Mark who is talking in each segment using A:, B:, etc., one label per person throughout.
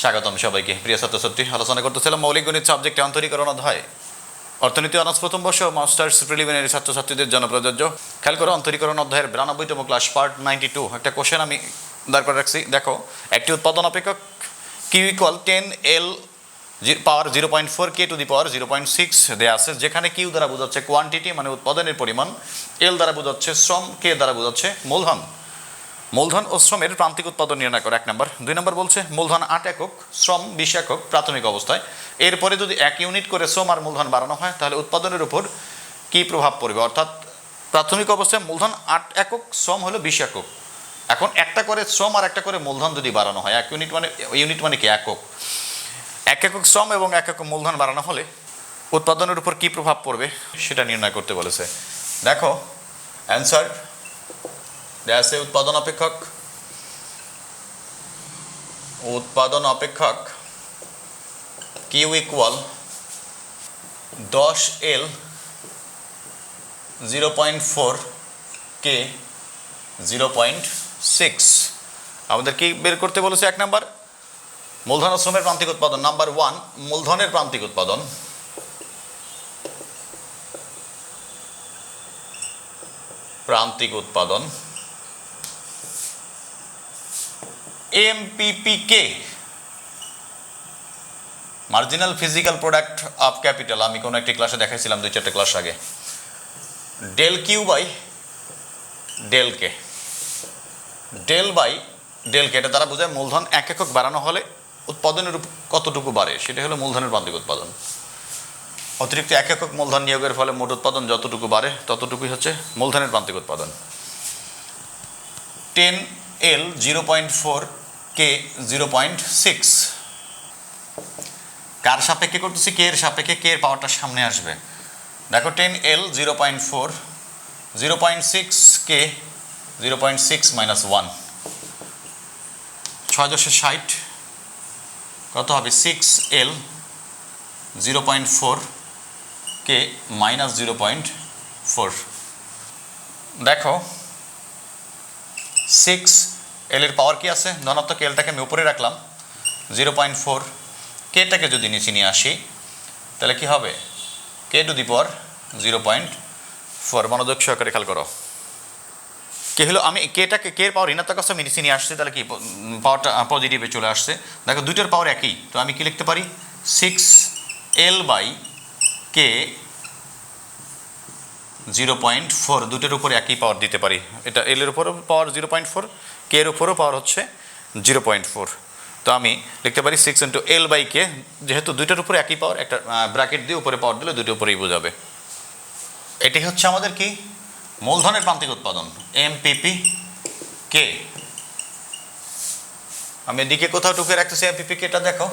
A: স্বাগতম সবাইকে। প্রিয় ছাত্রছাত্রী, আলোচনা করতেছিলাম মৌলিক গণিত সাবজেক্টে অন্তরীকরণ অধ্যায়, অর্থনীতি অনার্স প্রথম বর্ষ মাস্টার্স প্রিলিমিনারি ছাত্রছাত্রীদের জন্য প্রযোজ্য। খেয়াল করো, অন্তরীকরণ অধ্যায়ের 92তম ক্লাস পার্ট 92 একটা কোশ্চেন আমি দাঁড় করে রাখছি। দেখো, একটি উৎপাদন অপেক্ষক Q equal 10L power 0.4 K to the power 0.6 দেওয়া আছে, যেখানে কিউ দ্বারা বোঝাচ্ছে কোয়ান্টিটি মানে উৎপাদনের পরিমাণ, এল দ্বারা বোঝাচ্ছে শ্রম, কে দ্বারা বোঝাচ্ছে মূলধন। মূলধন ও শ্রমের প্রান্তিক উৎপাদন নির্ণয় করো 1 নম্বর। 2 নম্বর বলছে মূলধন 8 একক, শ্রম 20 একক প্রাথমিক অবস্থায়। এরপরে যদি 1 ইউনিট করে শ্রম আর মূলধন বাড়ানো হয় তাহলে উৎপাদনের উপর কী প্রভাব পড়বে? অর্থাৎ প্রাথমিক অবস্থায় মূলধন 8 একক, শ্রম হলো 20 একক। এখন একটা করে শ্রম আর একটা করে মূলধন যদি বাড়ানো হয়, 1 ইউনিট মানে কি একক, 1 একক শ্রম এবং 1 একক মূলধন বাড়ানো হলে উৎপাদনের উপর কী প্রভাব পড়বে সেটা নির্ণয় করতে বলেছে। দেখো অ্যান্সার দেয়া আছে, উৎপাদন অপেক্ষক কিউ ইকুয়াল 10L 0.4 K 0.6। আমাদের কি বের করতে বলেছে? 1 নাম্বার মূলধন ও শ্রমের প্রান্তিক উৎপাদন। নাম্বার 1 মূলধনের প্রান্তিক উৎপাদন, এমপিপিকে marginal physical product of capital, আমি কোনো একটি ক্লাসে দেখাইছিলাম 2-4 ক্লাস আগে। Del Q by del K, এটা দ্বারা বোঝায় মূলধন 1 একক বাড়ানো হলে উৎপাদনের কতটুকু বাড়ে, সেটা হলো মূলধনের প্রান্তিক উৎপাদন। অতিরিক্ত 1 একক মূলধন নিয়োগের ফলে মোট উৎপাদন যতটুকু বাড়ে ততটুকুই হচ্ছে মূলধনের প্রান্তিক উৎপাদন। 10L 0.4 K 0.6 কার সাপেক্ষে করতেছি? কে এর সাপেক্ষে, কে এর পাওয়ারটা সামনে আসবে। দেখো 10L 0.4 0.6 K 0.6 মাইনাস 1 6×60 কত হবে? 6L 0.4 K minus 0.4। দেখো 6L এর পাওয়ার কি আছে? ধনাত্মক এলটাকে আমি উপরে রাখলাম, 0.4 কেটাকে যদি নিচে নিয়ে আসি তাহলে কি হবে? K টু দি পাওয়ার 0.4। মনোযোগ সহকারে খেয়াল করো, কে হলো, আমি কেটাকে কে এর পাওয়ার ঋণাত্মক আছে আমি নিচে নিয়ে আসছি, তাহলে কি পাওয়ারটা পজিটিভে চলে আসছে। দেখো দুইটার পাওয়ার একই, তো আমি কি লিখতে পারি? 6L বাই K 0.4, দুটোর উপরে একই পাওয়ার দিতে পারি। এটা এল এর উপরও পাওয়ার 0.4, কে এর উপরও পাওয়ার হচ্ছে 0.4। তো আমি লিখতে পারি 6 ইন্টু এল বাই কে, যেহেতু দুইটার উপরে একই পাওয়ার, একটা ব্র্যাকেট দিয়ে উপরে পাওয়ার দিলে দুটোর উপরেই বোঝাবে। এটি হচ্ছে আমাদের কি মূলধনের প্রান্তিক উৎপাদন, এমপিপি কে। আমি এদিকে কোথাও টুকে রাখতেছি এমপিপি কে, এটা দেখো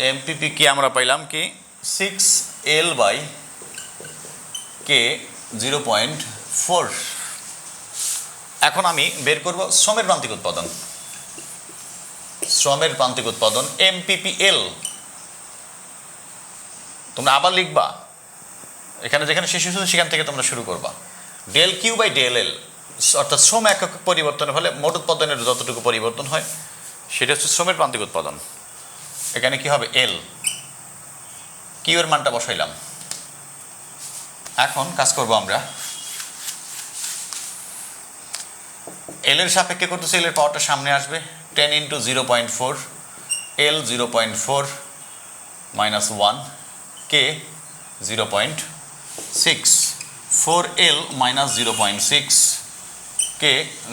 A: এমপিপি কে আমরা পাইলাম কি 6L বাই K 0.4। এখন আমি বের করব শ্রমের প্রান্তিক উৎপাদন, MPPL। তোমরা আবার লিখবা, এখানে যেখানে শেষ হয়েছে সেখান থেকে তোমরা শুরু করবা। Del Q by del L, অর্থাৎ শ্রম একক পরিবর্তন হলে মোট উৎপাদনের যতটুকু পরিবর্তন হয় সেটা হচ্ছে শ্রমের প্রান্তিক উৎপাদন। এখানে কি হবে? এল, কিউ এর মানটা বসাইলাম। এখন কাজ করব আমরা, এল এর সাপেক্ষে করতেছি, এল এর পাওয়ারটা সামনে আসবে, 10 into 0.4 L 0.4 minus 1 K 0.6, 4L minus 0.6 K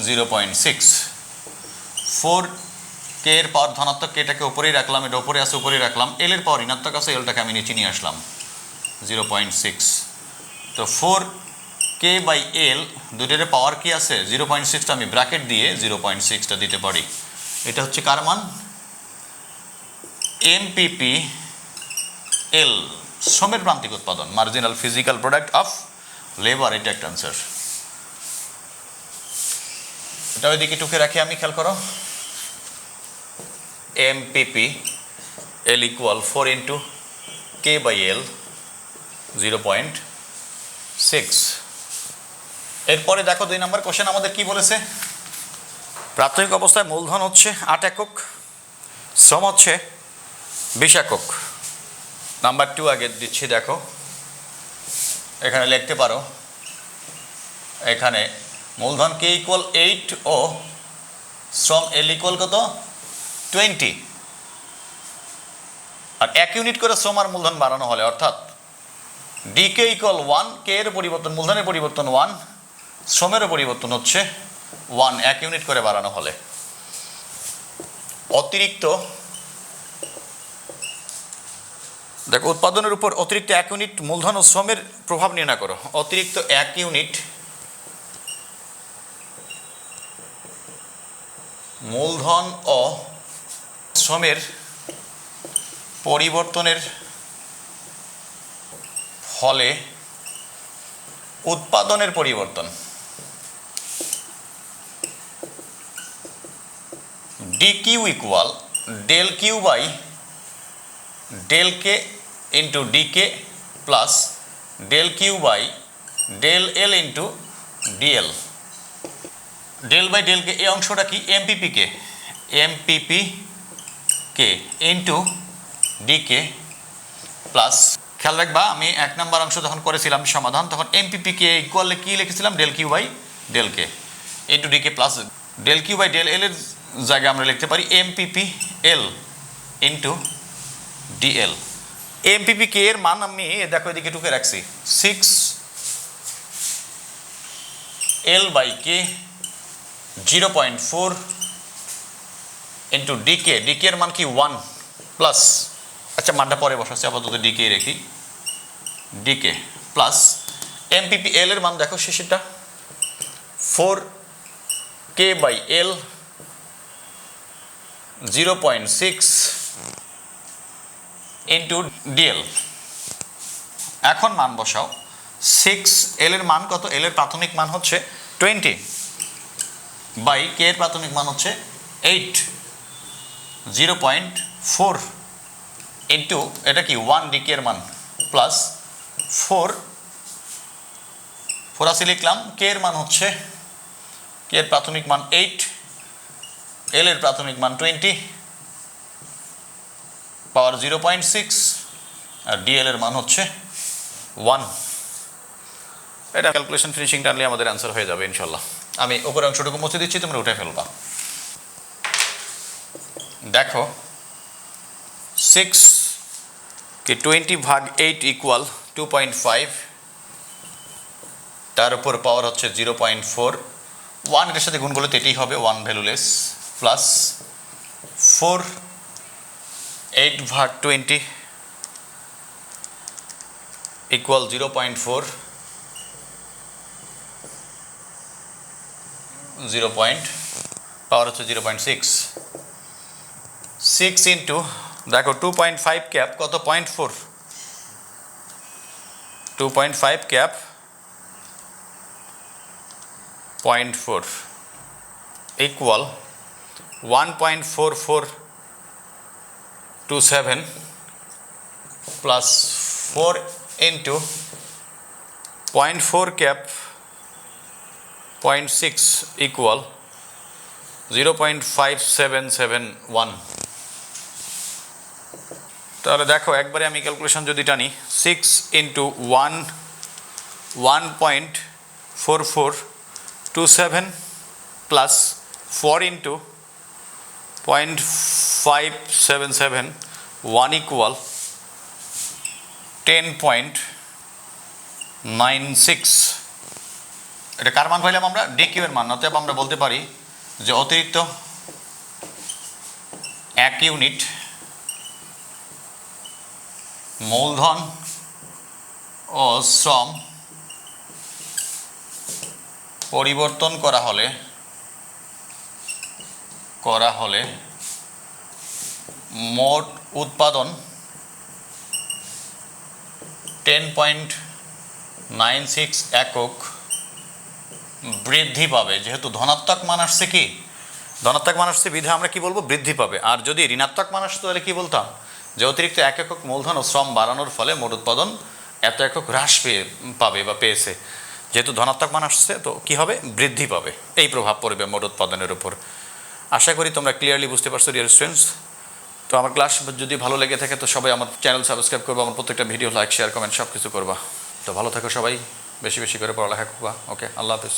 A: 0.6। 4K এর পাওয়ার ধনাত্মক, কেটাকে উপরেই রাখলাম, এটা উপরে আছে উপরেই রাখলাম। এল এর পাওয়ার ঋণাত্মক আছে, এলটাকে আমি নিচে নিয়ে আসলাম 0.6। তো 4K বাই এল দুটোর পাওয়ার কি আছে? 0.6টা আমি ব্র্যাকেট দিয়ে 0.6টা দিতে পারি। এটা হচ্ছে কার মান? এমপিপি এল, শ্রমের প্রান্তিক উৎপাদন, marginal physical product of labour. এটা একটা আনসার। এটা ওইদিকে টুকে রাখি আমি, খেয়াল করো। MPP L equal 4 into K by L 0.6। এরপরে দেখো 2 নম্বর কোশ্চেন আমাদের কি বলেছে? প্রাথমিক অবস্থায় মূলধন হচ্ছে 8 একক, শ্রম হচ্ছে 20 একক। নাম্বার 2 আগে দিচ্ছি, দেখো এখানে লিখতে পারো, এখানে মূলধন কে ইকুয়াল 8 ও শ্রম এল ইকুয়াল কত 20, আর 1 ইউনিট করে শ্রম আর মূলধন বাড়ানো হলে, অর্থাৎ ডি কে ইকুয়াল 1, কে এর পরিবর্তন মূলধনের পরিবর্তন 1, শ্রমেরও পরিবর্তন হচ্ছে 1, 1 ইউনিট করে বাড়ানো হলে অতিরিক্ত, দেখো উৎপাদনের উপর অতিরিক্ত 1 ইউনিট মূলধন ও শ্রমের প্রভাব নির্ণয় করো। অতিরিক্ত 1 ইউনিট মূলধন ও শ্রমের পরিবর্তনের ফলে উৎপাদনের পরিবর্তন, d Q equal del Q by del K into d K plus del Q by del L into dL. Del by del K এই অংশটা কি MPP K into d K plus, খেয়াল রাখবা আমি 1 নম্বর অংশ যখন করেছিলাম সমাধান তখন এমপিপি কে ইকুয়াল কি লিখেছিলাম del Q by del K into d K plus del Q by del L এর জায়গায় আমরা লিখতে পারি MPP L into dL. MPP K এর মান আমি দেখো এদিকে টুকে রাখছি 6 L by K 0.4 into dK, dK এর মান কি 1 প্লাস, আচ্ছা মানটা পরে বসাচ্ছি, আপাতত ডিকে রেখি, ডিকে প্লাস এমপিপি এল এর মান দেখো শেষেরটা 4 কে বাই এল 0.6 ইন্টু ডিএল। এখন মান বসাও, 6 এল এর মান কত, এল এর প্রাথমিক মান হচ্ছে 20 বাই কে এর প্রাথমিক মান হচ্ছে 8, 0.4 ইন্টু এটা কি 1 ডিকে এর মান প্লাস 4 আছে লিখলাম, কে এর মান হচ্ছে, কে এর প্রাথমিক মান 8, এল এর প্রাথমিক মান 20 পাওয়ার 0.6 আর ডিএল এর মান হচ্ছে 1। এটা ক্যালকুলেশন ফিনিশিং টানলে আমাদের অ্যান্সার হয়ে যাবে ইনশাল্লাহ। আমি উপরের অংশটুকু মুছে দিচ্ছি, তোমরা উঠে ফেলবা। দেখো 6 কে 20 ভাগ 8 ইকুয়াল 2.5, তার উপর পাওয়ার হচ্ছে 0.4, 1 এটার সাথে গুণ করলে তো এটাই হবে 1 ভ্যালুলেস, প্লাস 4 8 ভাগ 20 ইকুয়াল 0.4, 0 পাওয়ার হচ্ছে 0.6, 6 ইন্টু দেখো 2.5 ক্যাপ কত 0.4, 2.5 cap 0.4 equal 1.4427 plus 4 into 0.4 cap 0.6 equal 0.5771। তাহলে দেখো একবারে আমি ক্যালকুলেশন যদি টানি, 6 ইন্টু 1.4427 প্লাস 4 ইন্টু 0.5771 ইকুয়াল 10.96। এটা কার মান পাইলাম আমরা, ডিকিউ এর মান। অতএব আমরা বলতে পারি যে অতিরিক্ত 1 ইউনিট মূলধন ও শ্রম পরিবর্তন করা হলে মোট উৎপাদন 10.96 একক বৃদ্ধি পাবে। যেহেতু ধনাত্মক মান আসছে, কি ধনাত্মক মান আসছে বিধে আমরা কি বলবো, বৃদ্ধি পাবে। আর যদি ঋণাত্মক মান আসতো তাহলে কি বলতাম, যে অতিরিক্ত 1 একক মূলধন ও শ্রম বাড়ানোর ফলে মোট উৎপাদন এত একক হ্রাস পাবে বা পেয়েছে। যেহেতু ধনাত্মক মান আসছে তো কি হবে, বৃদ্ধি পাবে, এই প্রভাব পড়বে মোট উৎপাদনের উপর। আশা করি তোমরা ক্লিয়ারলি বুঝতে পারছো ডিয়ার স্টুডেন্টস। তো আমার ক্লাস যদি ভালো লেগে থাকে তো সবাই আমার চ্যানেল সাবস্ক্রাইব করবা, আমার প্রত্যেকটা ভিডিও লাইক শেয়ার কমেন্ট সব কিছু করবা। তো ভালো থাকো সবাই, বেশি বেশি করে পড়ালেখা করবা। ওকে, আল্লাহ হাফিজ।